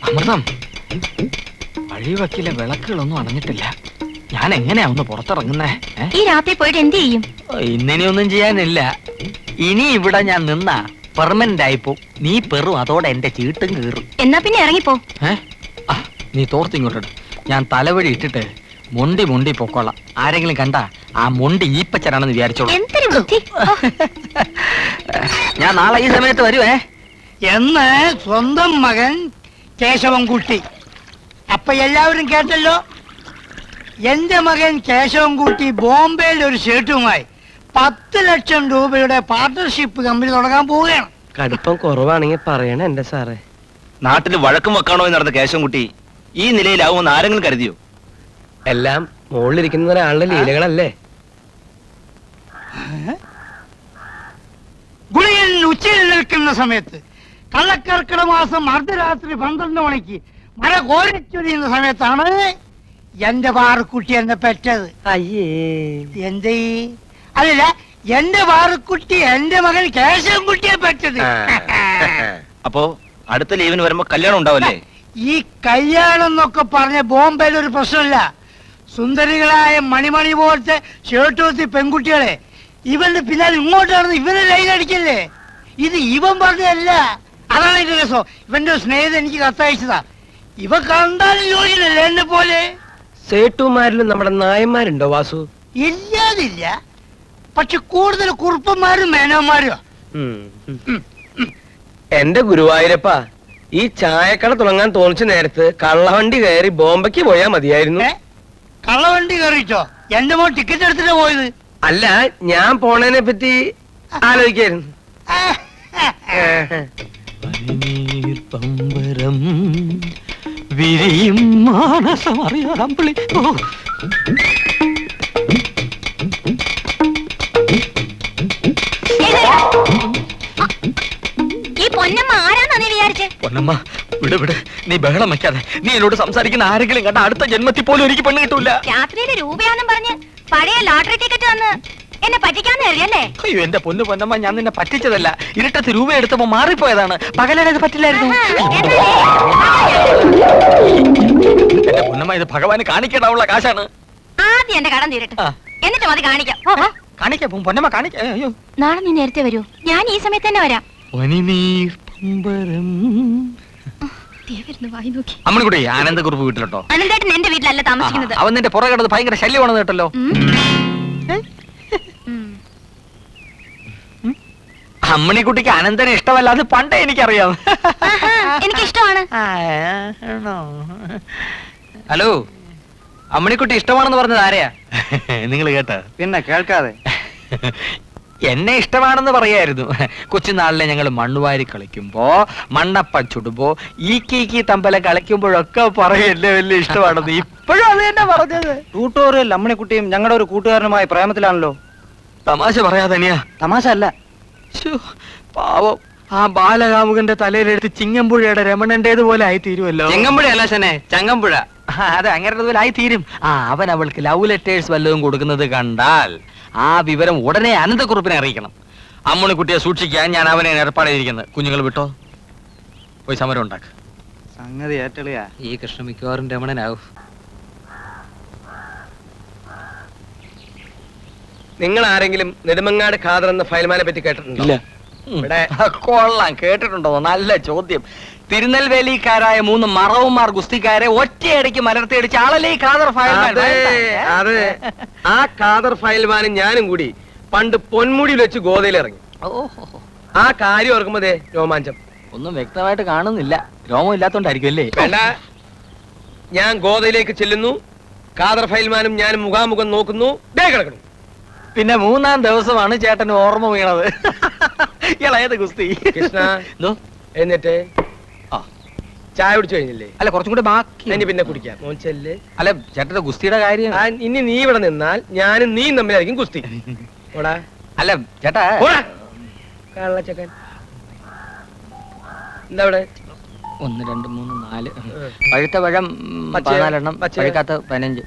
അമൃതം, വഴിവക്കിലെ വിളക്കുകളൊന്നും അണഞ്ഞിട്ടില്ല. ഞാൻ എങ്ങനെയാ ഒന്ന് പുറത്തിറങ്ങുന്നേ? ഈ രാത്രി പോയിട്ട് എന്ത് ചെയ്യും? ഇന്നിനൊന്നും ചെയ്യാനില്ല. ഇനി ഇവിടെ ഞാൻ നിന്നാ പെർമനന്റ് ആയിപ്പോ. നീ പെറും, അതോടെ എന്റെ ചീട്ടും കീറും. എന്നാ പിന്നെ ഇറങ്ങിപ്പോ. നീ തോർത്തിങ്ങോട്ടിട്ട് ഞാൻ തലവഴി ഇട്ടിട്ട് മൊണ്ടി മൊണ്ടി പൊക്കോളാം. ആരെങ്കിലും കണ്ടാ ആ മൊണ്ടി ഈപ്പച്ചനാണെന്ന് വിചാരിച്ചോളൂ. എന്തൊരു ബുദ്ധി. ഞാൻ നാളെ ഈ സമയത്ത് വരുവേ എന്ന് സ്വന്തം മകൻ കേശവൻകുട്ടി. അപ്പൊ എല്ലാവരും കേട്ടല്ലോ, എന്റെ മകൻ കേശവൻകുട്ടി ബോംബെയിൽ ഒരു ഷർട്ടുമായി 10 ലക്ഷം രൂപയുടെ പാർട്ണർഷിപ്പ് കമ്പനി തുടങ്ങാൻ പോവുകയാണ്. കടുപ്പം കുറവാണെങ്കിൽ പറയണ എന്റെ സാറേ. നാട്ടിൽ വഴക്കും വെക്കാണോ എന്ന് നടന്ന കേശവൻകുട്ടി ഈ നിലയിലാവുമെന്ന് ആരെങ്കിലും കരുതിയോ? എല്ലാം മുകളിലിരിക്കുന്ന ഒരാളുടെ ലീലകളല്ലേ. ഗുളികൻ ഉച്ചയിൽ നിൽക്കുന്ന സമയത്ത്, കള്ളക്കർക്കിട മാസം അർദ്ധരാത്രി 12 മണിക്ക് മഴ കോരിച്ചൊരിയുന്ന സമയത്താണ് എന്റെ പാറുക്കുട്ടി എന്നെ പെറ്റത്. അയ്യേ, എന്തേ? അല്ല, എന്റെ പാറുക്കുട്ടി എന്റെ മകൻ കേശവൻകുട്ടിയെ പെറ്റത്. അപ്പോ അടുത്ത ലീവിന് വരുമ്പോ കല്യാണം ഉണ്ടാവല്ലേ? ഈ കല്യാണം എന്നൊക്കെ പറഞ്ഞ ബോംബെയിൽ ഒരു പ്രശ്നമില്ല. സുന്ദരികളായ മണിമണി പോലത്തെ ഷേർട്ടൂത്തി പെൺകുട്ടികളെ ഇവന്റെ പിന്നാലെ ഇങ്ങോട്ടാണെന്ന് ഇവനെ ലൈൻ അടിക്കല്ലേ. ഇത് ഇവൻ പറഞ്ഞതല്ല. അതാണ് എന്റെ രസം. ഇവന്റെ സ്നേഹിതൻ എനിക്ക് കത്തയച്ചതാ. ഇവ കണ്ടാലും യോഗ്യനല്ലേ എന്നെ പോലെ. സേട്ടുമാരിലും നമ്മുടെ നായന്മാരുണ്ടോ വാസു? ഇല്ലാതില്ല, പക്ഷെ കൂടുതൽ കുറുപ്പന്മാരും മേനന്മാരും. എന്റെ ഗുരുവായൂരപ്പ, ഈ ചായക്കട തുടങ്ങാൻ തോന്നിച്ച നേരത്ത് കള്ളവണ്ടി കയറി ബോംബെക്ക് പോയാ മതിയായിരുന്നു. കള്ളവണ്ടി കയറിച്ചോ? എന്റെ മോൻ ടിക്കറ്റ് എടുത്തിട്ട് പോയത്. അല്ല, ഞാൻ പോണതിനെ പറ്റി ആലോചിക്കായിരുന്നു. പമ്പരം വിരിയും മാനസം അറിയാം പുള്ളി. ഈ പൊന്നമ്മ ആരാന്നാ നീ വിചാരിച്ചേ? പൊന്നമ്മ, വിട്. നീ ബഹളം വെക്കാതെ. നീ എന്നോട് സംസാരിക്കുന്ന ആരെങ്കിലും കണ്ട അടുത്ത ജന്മത്തിൽ പോലും എനിക്ക് പെണ്ണ് കിട്ടൂല. രാത്രിയില് രൂപയാന്നും പറഞ്ഞ് പഴയ ലോട്ടറി ടിക്കറ്റ് വന്ന് എന്നെ പറ്റിക്കാന്ന് കരുതിയല്ലേ? അയ്യോ, എന്റെ പൊന്നമ്മ, ഞാൻ നിന്നെ പറ്റിച്ചതല്ല. ഇരുട്ടത്ത് രൂപ എടുത്തപ്പോ മാറിപ്പോയതാണ്. പകലത് പറ്റില്ലായിരുന്നു. എന്റെ പൊന്നമ്മ, ഇത് ഭഗവാന് കാണിക്കേണ്ടാവുള്ള കാശാണ്. ആദ്യം എന്റെ കടം തീരട്ടെ, എന്നിട്ട് മതി കാണിക്കാം. കാണിക്കാം പൊന്നമ്മ, കാണിക്കാം. അയ്യോ, നാളെ നീ നേരത്തെ വരൂ. ഞാൻ ഈ സമയത്ത് തന്നെ വരാം. അമ്മണിക്കുട്ടി, ആനന്ദക്കുറിപ്പ് വീട്ടിലോട്ടോ? അനന്തേട്ടൻ എന്റെ വീട്ടിലല്ല താമസിക്കുന്നത്. അവൻ നിന്റെ പുറകെ കിടന്ന് ഭയങ്കര ശല്യമാണെന്ന് കേട്ടല്ലോ. അമ്മണിക്കുട്ടിക്ക് അനന്തനെ ഇഷ്ടമല്ല, അത് പണ്ടേ എനിക്കറിയാം. എനിക്ക് ഇഷ്ടമാണ്. ഹലോ, അമ്മണിക്കുട്ടി ഇഷ്ടമാണെന്ന് പറഞ്ഞത് ആരെയാ? നിങ്ങൾ കേട്ട? പിന്നെ കേൾക്കാതെ. എന്നെ ഇഷ്ടമാണെന്ന് പറയായിരുന്നു. കൊച്ചുനാളിലെ ഞങ്ങൾ മണ്ണുവാരി കളിക്കുമ്പോ, മണ്ണപ്പ ചുടുമ്പോ, ഈ തമ്പല കളിക്കുമ്പോഴൊക്കെ പറയല്ലേ വലിയ ഇഷ്ടമാണെന്ന്. ഇപ്പോഴും അത് തന്നെ പറഞ്ഞത്. ട്യൂട്ടോറിയൽ അമ്മണിക്കുട്ടിയും ഞങ്ങളുടെ ഒരു കൂട്ടുകാരനുമായി പ്രേമത്തിലാണല്ലോ. തമാശ പറയാതനിയാ. തമാശ അല്ല. പാവം, ആ ബാലകാമുകന്റെ തലയിലെടുത്ത് ചിങ്ങമ്പുഴയുടെ രമണന്റേതുപോലെ ആയി തീരുമല്ലോ. ചെങ്ങമ്പുഴ അല്ല ശനെ, ചങ്ങമ്പുഴ. അതെ, അങ്ങനതുപോലെ ആയി തീരും. അവൻ അവൾക്ക് ലവ് ലെറ്റേഴ്സ് വല്ലതും കൊടുക്കുന്നത് കണ്ടാൽ ആ വിവരം ഉടനെ അനന്തക്കുറിപ്പിനെ അറിയിക്കണം. അമ്മണിക്കുട്ടിയെ സൂക്ഷിക്കാൻ ഞാൻ അവനെ ഏർപ്പാടായിരിക്കുന്നത്. കുഞ്ഞുങ്ങൾ വിട്ടോ, പോയി സമരം ഉണ്ടാക്ക്. സംഗതി ഏറ്റളിയാ. ഈ കൃഷ്ണ മിക്കവാറും രമണനാവും. നിങ്ങൾ ആരെങ്കിലും നെടുമങ്ങാട് ഖാദർ എന്ന ഫയൽമാനെ പറ്റി കേട്ടിട്ടുണ്ടോ? ഇവിടെ കൊള്ളാം, കേട്ടിട്ടുണ്ടോ? നല്ല ചോദ്യം. തിരുനെൽവേലിക്കാരായ 3 മറവുമാർ ഗുസ്തിക്കാരെ ഒറ്റയടിക്ക് മലർത്തിയടിച്ച് ആളല്ലേ ഈ ഖാദർ ഫയൽമാൻ. അതെ, ആ ഖാദർ ഫയൽമാനും ഞാനും കൂടി പണ്ട് പൊന്മുടിയിൽ വെച്ച് ഗോതയിൽ ഇറങ്ങി. ആ കാര്യം ഓർക്കുമ്പോഴേ രോമാഞ്ചം. ഒന്നും വ്യക്തമായിട്ട് കാണുന്നില്ല. രോമം ഇല്ലാത്തോണ്ടായിരിക്കും അല്ലേ? വേണ്ട, ഞാൻ ഗോതയിലേക്ക് ചെല്ലുന്നു. ഖാദർ ഫയൽമാനും ഞാനും മുഖാമുഖം നോക്കുന്നു. ദേ കിടക്കണം. പിന്നെ 3-ാം ദിവസമാണ് ചേട്ടന് ഓർമ്മ വീണത്. ഇളയത് ഗുസ്തി. കൃഷ്ണ, എന്നിട്ട് ചായ കുടിച്ചു കഴിഞ്ഞില്ലേ? അല്ല, കുറച്ചും കൂടെ ബാക്കി. ഇനി പിന്നെ കുടിക്കാം. മോൻചെല്ല്. അല്ല, ചേട്ടന്റെ ഗുസ്തിയുടെ കാര്യം. ഇനി നീ ഇവിടെ നിന്നാൽ ഞാനും നീ തമ്മിലായിരിക്കും ഗുസ്തി. ഓടാ. അല്ല ചേട്ടാ, കള്ളച്ചക്കൻ. എന്താ ഇവിടെ? 1 2 3 4 പഴുത്ത പഴം 14 എണ്ണം, പഴുക്കാത്ത 15.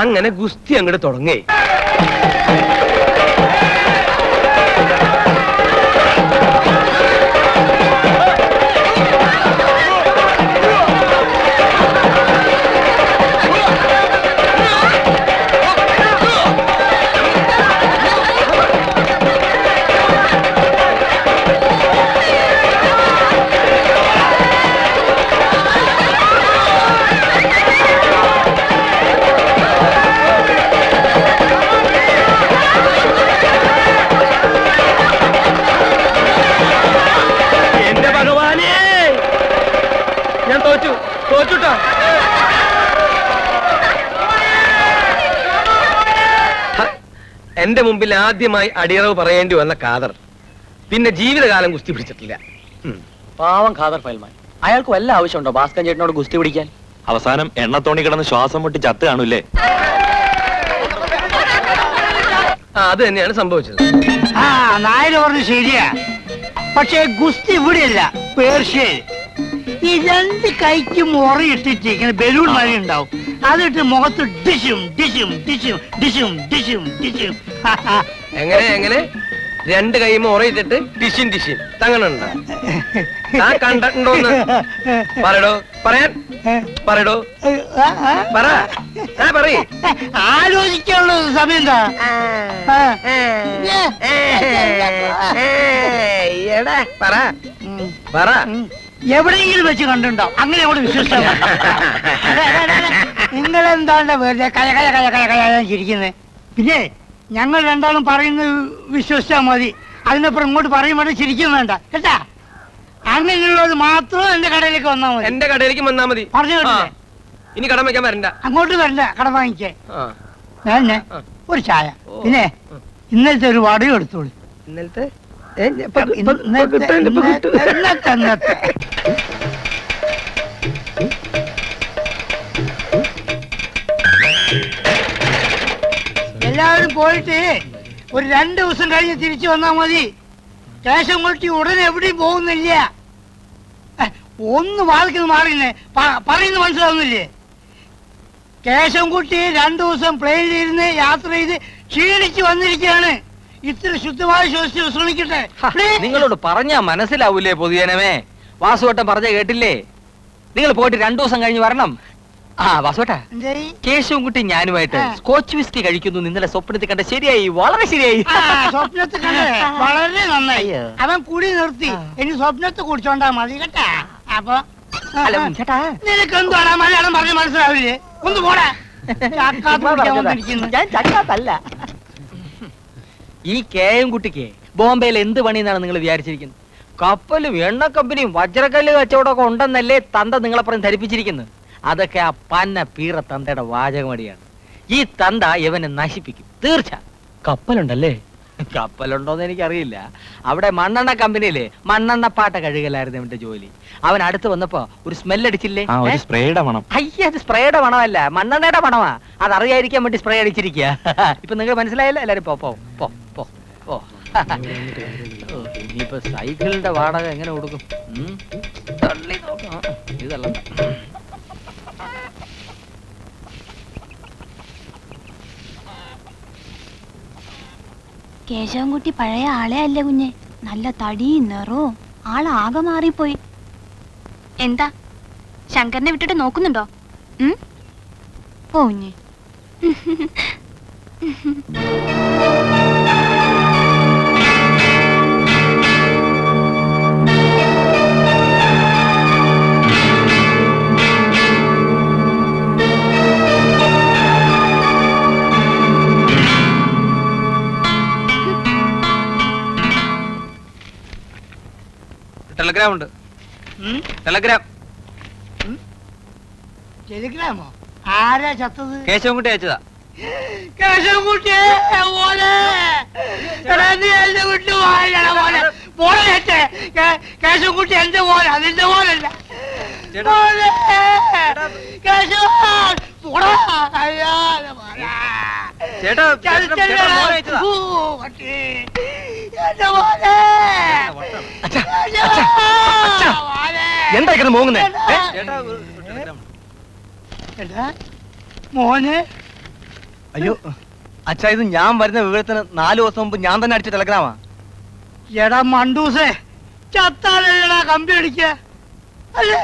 അങ്ങനെ ഗുസ്തി അങ്ങോട്ട് തുടങ്ങേ. എന്റെ മുമ്പിൽ ആദ്യമായി അടിയറവ് പറയേണ്ടി വന്ന ഖാദർ പിന്നെ ജീവിതകാലം ഗുസ്തി പിടിച്ചിട്ടില്ല. പാവം ഖാദർ ഫയൽമാൻ, അയാൾക്ക് വല്ല ആവശ്യമുണ്ടോ ഭാസ്കരൻ ചേട്ടനോട് ഗുസ്തി പിടിക്കാൻ? അവസാനം എണ്ണത്തോണി കിടന്ന് ശ്വാസം മുട്ടി ചത്ത് കാണൂല്ലേ? അത് തന്നെയാണ് സംഭവിച്ചത്. ആ നായര് പറഞ്ഞു ശരിയാ. പക്ഷേ ഗുസ്തി ഇവിടെയല്ല, പേർഷ്യയിൽ. ഈ രണ്ട് കൈക്കും ഉറയിട്ടിട്ട് ഇങ്ങനെ ബലൂൺ മഴ ഉണ്ടാവും. അതിട്ട് മുഖത്ത് ഡിഷും ഡിഷും ഡിഷും ഡിഷും ഡിഷും ഡിഷും. എങ്ങനെ എങ്ങനെ രണ്ട് കൈമ ഉറയിട്ടിട്ട് ടിഷിൻ ടിഷിൻ തങ്ങണുണ്ട? താൻ കണ്ടിട്ടുണ്ടോന്ന് പറയടോ, പറയാൻ പറയടോ, പറ, പറയേ. ആലോചിക്കാനുള്ള സമയം എന്താ? പറ പറ. എവിടെയെങ്കിലും വെച്ച് കണ്ടിട്ടുണ്ടാവും. അങ്ങനെ അവിടെ വിശ്വസിച്ചാൽ നിങ്ങൾ എന്താണ്ട് വെറുതെ കയ കയ കയ കയ കയ ചിരിക്കുന്നത്? പിന്നെ ഞങ്ങൾ രണ്ടാളും പറയുന്നത് വിശ്വസിച്ചാൽ മതി. അതിനപ്പുറം ഇങ്ങോട്ട് പറയുമ്പോൾ ചിരിക്കും വേണ്ട കേട്ടാ. അങ്ങനെയുള്ളത് മാത്രം എന്റെ കടയിലേക്ക് വന്നാൽ മതി. എന്റെ കടയിലേക്ക് വന്നാ മതി. പറഞ്ഞു കേട്ടില്ലേ? ഇനി കടം വെക്കാൻ വരണ്ട. അങ്ങോട്ട് വരണ്ട കട വാങ്ങിക്കേ. ആ. ഞാൻ ഒരു ചായ. പിന്നെ ഇന്നലത്തെ ഒരു വടയും എടുത്തോളൂ. ഇന്നലത്തെ ഇന്നത്തെ എല്ലാവരും പോയിട്ട് ഒരു 2 ദിവസം കഴിഞ്ഞ് തിരിച്ചു വന്നാ മതി. കേശം കൊട്ടി ഉടനെ എവിടെയും പോകുന്നില്ല. ഒന്ന് വാൾക്കുന്ന മാറിയുന്നേ പറയുന്നത് മനസ്സിലാവുന്നില്ലേ? കേശവൻകുട്ടി 2 ദിവസം പ്ലെയിനിലിരുന്ന് യാത്ര ചെയ്ത് ക്ഷീണിച്ച് വന്നിരിക്കുകയാണ്. ഇത്ര ശുദ്ധമായി ശ്വസിച്ച് വിശ്രമിക്കട്ടെ. നിങ്ങളോട് പറഞ്ഞാ മനസ്സിലാവൂലേ പൊതുജനമേ? വാസുവേട്ടൻ പറഞ്ഞ കേട്ടില്ലേ? നിങ്ങൾ പോയിട്ട് 2 ദിവസം കഴിഞ്ഞ് വരണം. ആ വാസുവേട്ടാ, എന്തായി? കേശവൻകുട്ടി ഞാനുമായിട്ട് സ്കോച്ച് വിസ്കി കഴിക്കുന്നു ഇന്നലെ സ്വപ്നത്തിൽ കണ്ട. ശരിയായി, വളരെ ശരിയായി. സ്വപ്നത്തെ കണ്ടേ വളരെ നന്നായി. അവൻ കുടി നിർത്തി. ഇനി സ്വപ്നത്തെ കുടിച്ചോണ്ടാ മതി കേട്ടാ. അപ്പൊ അല്ല, ചേട്ടാ, നിനക്ക് എന്താണ് മലയാളം പറഞ്ഞ് മനസ്സിലാവില്ലേ? ഒന്ന് പോടാ. ചാക്കാത്ത് കുടിക്കാൻ വന്നിരിക്കുന്നു. ഞാൻ ചക്കാത്തല്ല. ഈ കേയംകുട്ടിക്ക് ബോംബെയിൽ എന്ത് പണിയെന്നാണ് നിങ്ങൾ വിചാരിച്ചിരിക്കുന്നത്? കപ്പലും എണ്ണ കമ്പനിയും വജ്രക്കല്ല് കച്ചവടമൊക്കെ ഉണ്ടെന്നല്ലേ തന്ത നിങ്ങളപ്പുറം ധരിപ്പിച്ചിരിക്കുന്നത്? അതൊക്കെ ആ പന്ന പീറ തന്തയുടെ വാചകമടിയാണ്. ഈ തന്ത ഇവനെ നശിപ്പിക്കും തീർച്ച. കപ്പലുണ്ടല്ലേ? കപ്പലുണ്ടോന്ന് എനിക്കറിയില്ല. അവിടെ മണ്ണെണ്ണ കമ്പനിയില് മണ്ണെണ്ണപ്പാട്ട കഴുകലായിരുന്നു അവന്റെ ജോലി. അവൻ അടുത്ത് വന്നപ്പോ ഒരു സ്മെല്ലടിച്ചില്ലേ? സ്പ്രേയുടെ മണം. അയ്യ, അത് സ്പ്രേയുടെ മണമല്ല, മണ്ണെണ്ണയുടെ മണമാ. അതറിയാതിരിക്കാൻ വേണ്ടി സ്പ്രേ അടിച്ചിരിക്കുക. ഇപ്പൊ നിങ്ങൾ മനസ്സിലായല്ലോ എല്ലാരും. പോ പോ പോ പോ പോ. ഇനിയിപ്പോ സൈക്കിളിന്റെ വാടക എങ്ങനെ കൊടുക്കും? തള്ളി നോക്കാം. ഇതല്ല കേശവൻകുട്ടി പഴയ ആളെ അല്ലേ കുഞ്ഞെ? നല്ല തടിയും നിറവും ആളാകെ മാറിപ്പോയി. എന്താ ശങ്കരനെ വിട്ടിട്ട് നോക്കുന്നുണ്ടോ? കുഞ്ഞെ ടെലഗ്രാം ഉണ്ട്. ടെലഗ്രാം. ടെലിഗ്രാമോ? ആരാ ചത്തത്? കേശവൻകുട്ടി അയച്ചതാ. കേശവൻകുട്ടിയെ മോനെ, എടാ നീ എന്റെ വീട്ടിൽ വാഴടാ മോനെ. മോനെ ചേച്ചേ, കേശവൻകുട്ടി എന്റെ മോനെ, അതിന്റെ മോനല്ല. മോനെ, കേശവൻ, പോടാ. അയ്യോ, മോനെ. ചേട്ടാ, ചതിച്ചല്ലേടാ. മോനെ അയച്ചതാ. ഊ, പട്ടി. എന്റെ മോനെ. മോനെ. എന്താ മോങ്ങുന്നേ? എടാ, മോനെ. അയ്യോ അച്ഛാ, ഇത് ഞാൻ വരുന്ന വിവരത്തിന് 4 ദിവസം മുമ്പ് ഞാൻ തന്നെ അടിച്ച ടെലഗ്രാമാ. എടാ മണ്ടൂസേ, ചത്താലല്ലടാ കമ്പി അടിക്ക അല്ലേ?